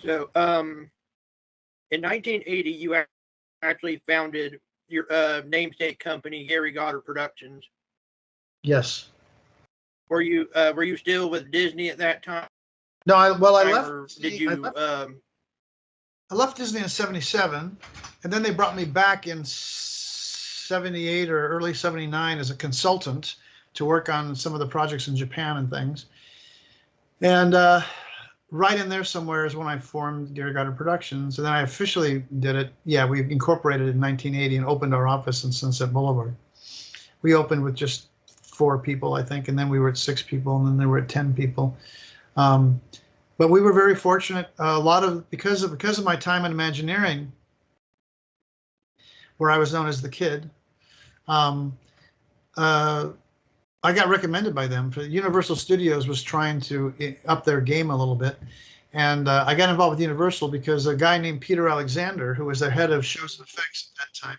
So, in 1980, you actually founded your namesake company, Gary Goddard Productions. Yes. Were you still with Disney at that time? No, I left. Did you? I left Disney in '77, and then they brought me back in '78 or early '79 as a consultant to work on some of the projects in Japan and things. And right in there somewhere is when I formed Gary Goddard Productions, and then I officially did it. Yeah, we incorporated in 1980 and opened our office in Sunset Boulevard. We opened with just 4 people, I think, and then we were at 6 people, and then they were at 10 people. But we were very fortunate. A lot of because of my time in Imagineering, where I was known as the kid. I got recommended by them. Universal Studios was trying to up their game a little bit. And I got involved with Universal because a guy named Peter Alexander, who was the head of shows and effects at that time,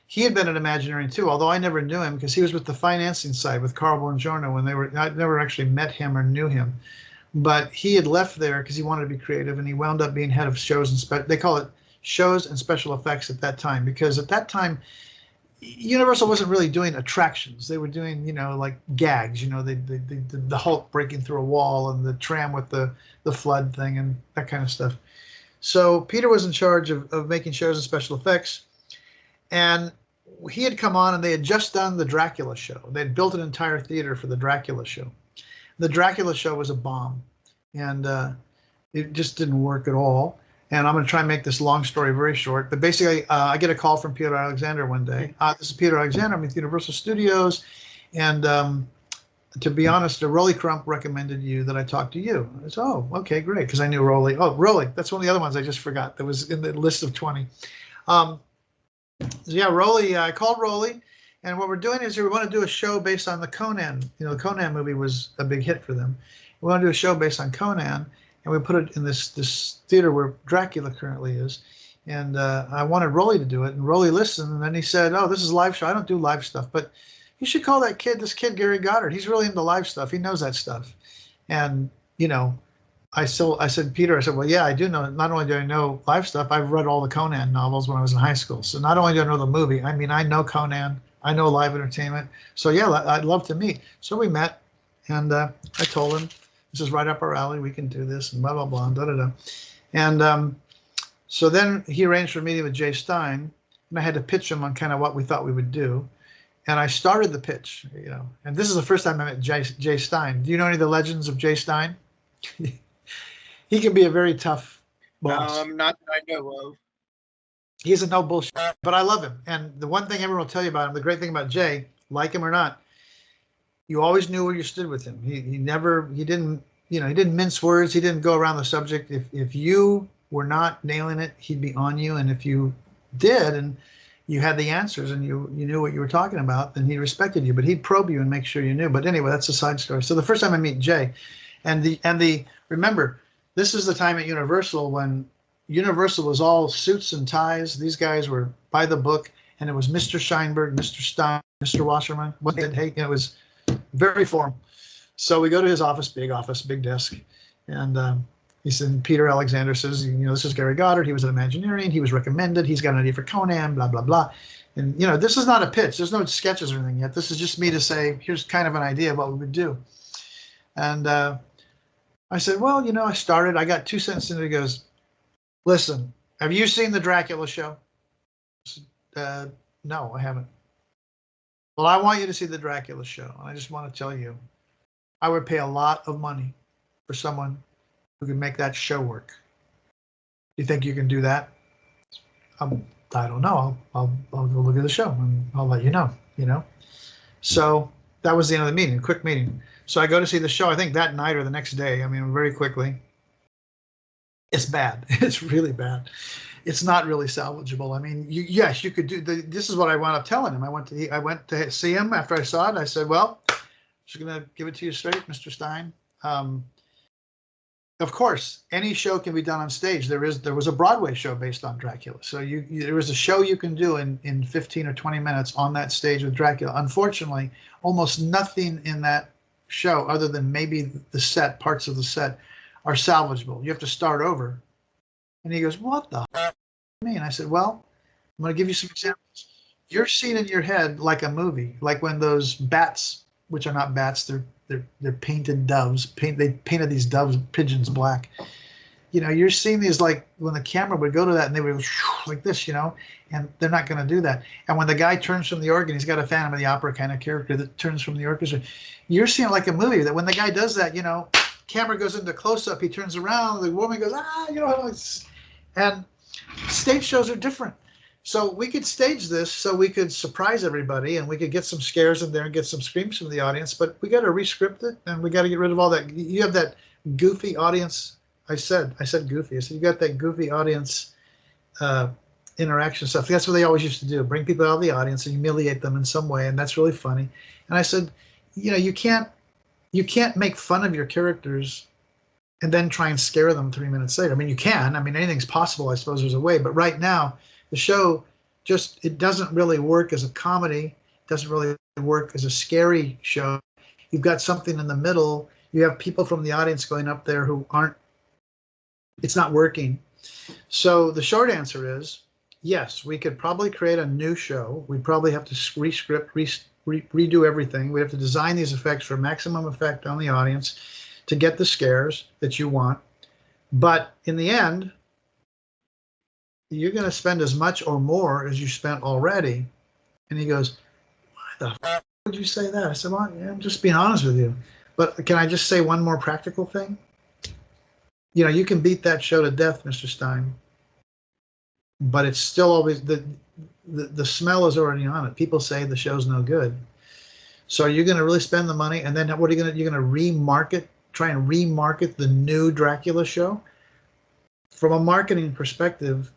he had been at Imagineering too, although I never knew him because he was with the financing side with Carl Bongiorno when I never actually met him or knew him. But he had left there because he wanted to be creative, and he wound up being head of shows and they call it shows and special effects at that time, because at that time, Universal wasn't really doing attractions. They were doing, like gags, the Hulk breaking through a wall and the tram with the flood thing and that kind of stuff. So Peter was in charge of making shows and special effects. And he had come on and they had just done the Dracula show. They had built an entire theater for the Dracula show. The Dracula show was a bomb, and it just didn't work at all. And I'm going to try and make this long story very short. But basically, I get a call from Peter Alexander one day. This is Peter Alexander. I'm with Universal Studios. And to be honest, Rolly Crump recommended you that I talk to you. I said, oh, okay, great, because I knew Rolly. Oh, Rolly, that's one of the other ones I just forgot that was in the list of 20. So yeah, Rolly, I called Rolly. And what we're doing is we want to do a show based on the Conan. The Conan movie was a big hit for them. We want to do a show based on Conan, and we put it in this theater where Dracula currently is. And I wanted Rolly to do it, and Rolly listened, and then he said, oh, this is a live show. I don't do live stuff, but you should call this kid Gary Goddard. He's really into live stuff. He knows that stuff. And, I said, Peter, I said, well, yeah, I do know. Not only do I know live stuff, I've read all the Conan novels when I was in high school. So not only do I know the movie, I mean, I know Conan. I know live entertainment. So yeah, I'd love to meet. So we met, and I told him, this is right up our alley. We can do this, and blah, blah, blah, and da-da-da. And so then he arranged for a meeting with Jay Stein, and I had to pitch him on kind of what we thought we would do. And I started the pitch, and this is the first time I met Jay Stein. Do you know any of the legends of Jay Stein? He can be a very tough boss. Not that I know of. He's a no bullshit, but I love him. And the one thing everyone will tell you about him, the great thing about Jay, like him or not, you always knew where you stood with him. He didn't mince words. He didn't go around the subject. If you were not nailing it, he'd be on you. And if you did, and you had the answers and you knew what you were talking about, then he respected you. But he'd probe you and make sure you knew. But anyway, that's a side story. So the first time I meet Jay, remember, this is the time at Universal when Universal was all suits and ties. These guys were by the book, and it was Mr. Scheinberg, Mr. Stein, Mr. Wasserman. It was very formal. So we go to his office, big desk, and he said, Peter Alexander says, this is Gary Goddard. He was at Imagineering. He was recommended. He's got an idea for Conan, blah, blah, blah. And, this is not a pitch. There's no sketches or anything yet. This is just me to say, here's kind of an idea of what we would do. And I said, well, I got 2 sentences into it. He goes, listen, have you seen the Dracula show? I said, no, I haven't. Well, I want you to see the Dracula show. And I just want to tell you, I would pay a lot of money for someone who can make that show work. You think you can do that? I don't know. I'll go look at the show and I'll let you know, So that was the end of the meeting, quick meeting. So I go to see the show, I think that night or the next day. I mean, very quickly. It's bad. It's really bad. It's not really salvageable. I mean, yes, you could do. This is what I wound up telling him. I went to see him after I saw it. I said, "Well, I'm just gonna give it to you straight, Mr. Stein. Of course, any show can be done on stage. There was a Broadway show based on Dracula. So there was a show you can do in 15 or 20 minutes on that stage with Dracula. Unfortunately, almost nothing in that show, other than maybe the set, parts of the set, are salvageable. You have to start over And he goes, what the f- you mean? I said, well, I'm going to give you some examples. You're seeing in your head like a movie, like when those bats, which are not bats, they're painted doves. They painted these doves, pigeons, black. You know, you're seeing these like when the camera would go to that and they would go like this, you know, and they're not going to do that. And when the guy turns from the organ, he's got a Phantom of the Opera kind of character that turns from the orchestra. You're seeing like a movie that when the guy does that, you know, camera goes into close up, he turns around, the woman goes, ah, you know, and stage shows are different. So we could stage this so we could surprise everybody and we could get some scares in there and get some screams from the audience, but we got to rescript it and we got to get rid of all that. You have that goofy audience. I said goofy. I said, you got that goofy audience interaction stuff. That's what they always used to do. Bring people out of the audience and humiliate them in some way. And that's really funny. And I said, you know, you can't make fun of your characters and then try and scare them 3 minutes later. I mean, you can. I mean, anything's possible. I suppose there's a way. But right now, the show it doesn't really work as a comedy. It doesn't really work as a scary show. You've got something in the middle. You have people from the audience going up there who aren't. It's not working. So the short answer is yes, we could probably create a new show. We'd probably have to rescript, redo everything. We have to design these effects for maximum effect on the audience to get the scares that you want. But in the end, you're going to spend as much or more as you spent already. And he goes, why the f would you say that? I said, well, yeah, I'm just being honest with you. But can I just say one more practical thing? You know, you can beat that show to death, Mr. Stein, but it's still always the smell is already on it. People say the show's no good. So you're going to really spend the money, and then what are you going to? You're going to remarket, try and remarket the new Dracula show. From a marketing perspective,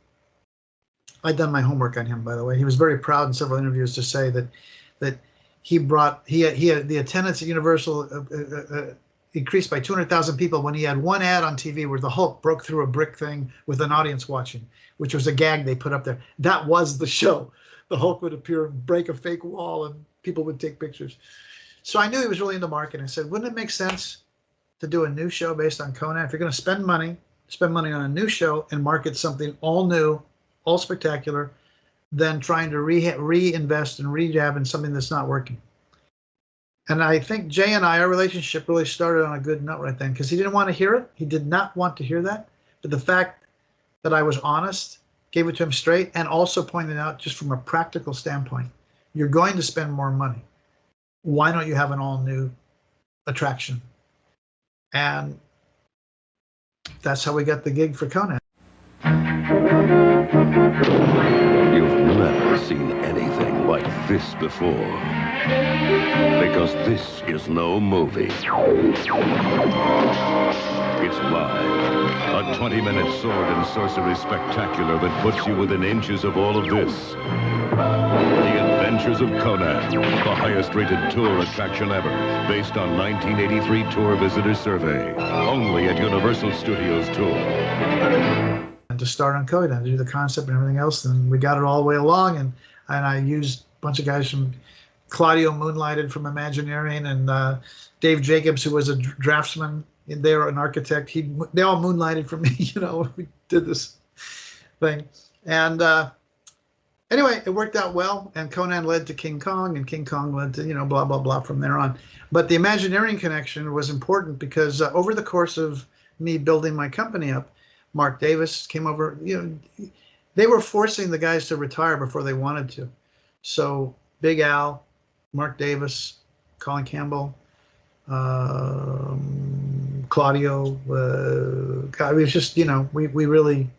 I'd done my homework on him, by the way. He was very proud in several interviews to say that he had the attendance at Universal increased by 200,000 people when he had one ad on TV where the Hulk broke through a brick thing with an audience watching, which was a gag they put up there. That was the show. The Hulk would appear and break a fake wall and people would take pictures. So I knew he was really into marketing. I said, wouldn't it make sense to do a new show based on Conan? If you're going to spend money on a new show and market something all new, all spectacular, than trying to reinvest and rejab in something that's not working. And I think Jay and I, our relationship really started on a good note right then, because he didn't want to hear it. He did not want to hear that. But the fact that I was honest, gave it to him straight, and also pointed out just from a practical standpoint, you're going to spend more money. Why don't you have an all new attraction? And that's how we got the gig for Conan. You've never seen anything like this before. Because this is no movie. It's live. A 20-minute sword and sorcery spectacular that puts you within inches of all of this. The Adventures of Conan, the highest-rated tour attraction ever, based on 1983 tour visitor survey. Only at Universal Studios Tour. And to start on Conan, to do the concept and everything else, and we got it all the way along, and I used a bunch of guys from Claudio moonlighted from Imagineering, and Dave Jacobs, who was a draftsman, they were an architect. They all moonlighted for me, you know. We did this thing, and anyway, it worked out well. And Conan led to King Kong, and King Kong led to, you know, blah blah blah from there on. But the Imagineering connection was important because over the course of me building my company up, Mark Davis came over. You know, they were forcing the guys to retire before they wanted to. So Big Al, Mark Davis, Colin Campbell, Claudio. God, it was just, you know, we really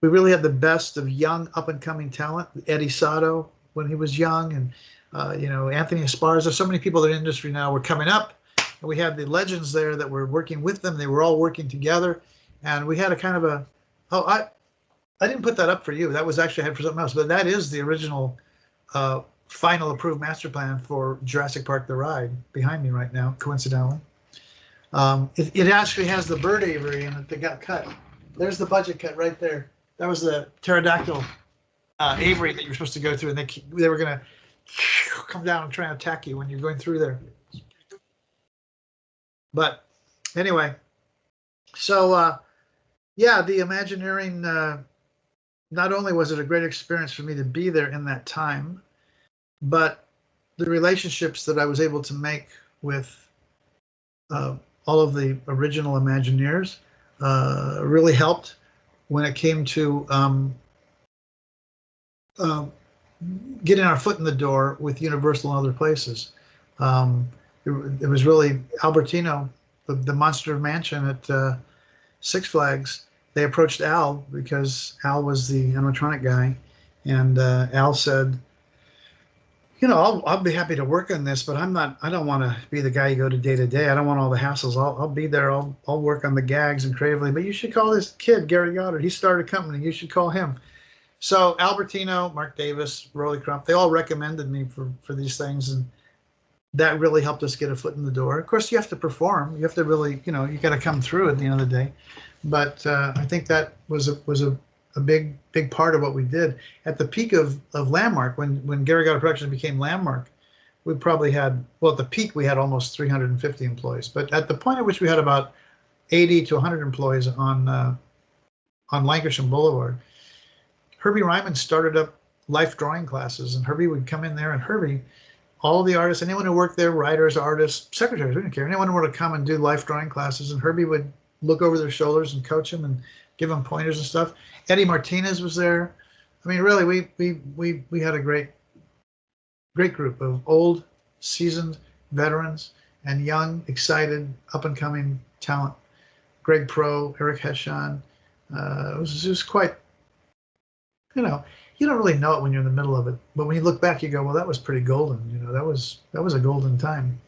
had the best of young up and coming talent. Eddie Sato when he was young, and you know, Anthony Esparza. So many people in the industry now were coming up, and we had the legends there that were working with them. They were all working together, and we had a kind of a. Oh, I didn't put that up for you. That was actually I had for something else, but that is the original. Final approved master plan for Jurassic Park the Ride behind me right now, coincidentally. It actually has the bird aviary in it that got cut. There's the budget cut right there. That was the pterodactyl aviary that you're supposed to go through, and they were going to come down and try and attack you when you're going through there. But anyway, so Yeah, the Imagineering, not only was it a great experience for me to be there in that time, but the relationships that I was able to make with all of the original Imagineers really helped when it came to getting our foot in the door with Universal and other places. It was really Albertino, the Monster Mansion at Six Flags. They approached Al because Al was the animatronic guy, and Al said, "You know, I'll be happy to work on this, but I don't want to be the guy you go to day. I don't want all the hassles. I'll be there. I'll work on the gags and creatively. But you should call this kid Gary Goddard. He started a company. You should call him." So Albertino, Mark Davis, Rolly Crump, they all recommended me for these things, and that really helped us get a foot in the door. Of course, you have to perform. You have to really, you know, you got to come through at the end of the day. But I think that was a big part of what we did. At the peak of Landmark, when Gary Goddard Productions became Landmark, we probably had, well, at the peak we had almost 350 employees. But at the point at which we had about 80 to 100 employees on Lancashire Boulevard, Herbie Ryman started up life drawing classes, and Herbie would come in there, and Herbie, all the artists, anyone who worked there, writers, artists, secretaries, we didn't care, anyone who wanted to come and do life drawing classes, and Herbie would look over their shoulders and coach them and give them pointers and stuff. Eddie Martinez was there. I mean, really, we had a great group of old, seasoned veterans and young, excited, up and coming talent. Greg Pro, Eric Heshan. It was quite, you know, you don't really know it when you're in the middle of it, but when you look back, you go, well, that was pretty golden. You know, that was a golden time.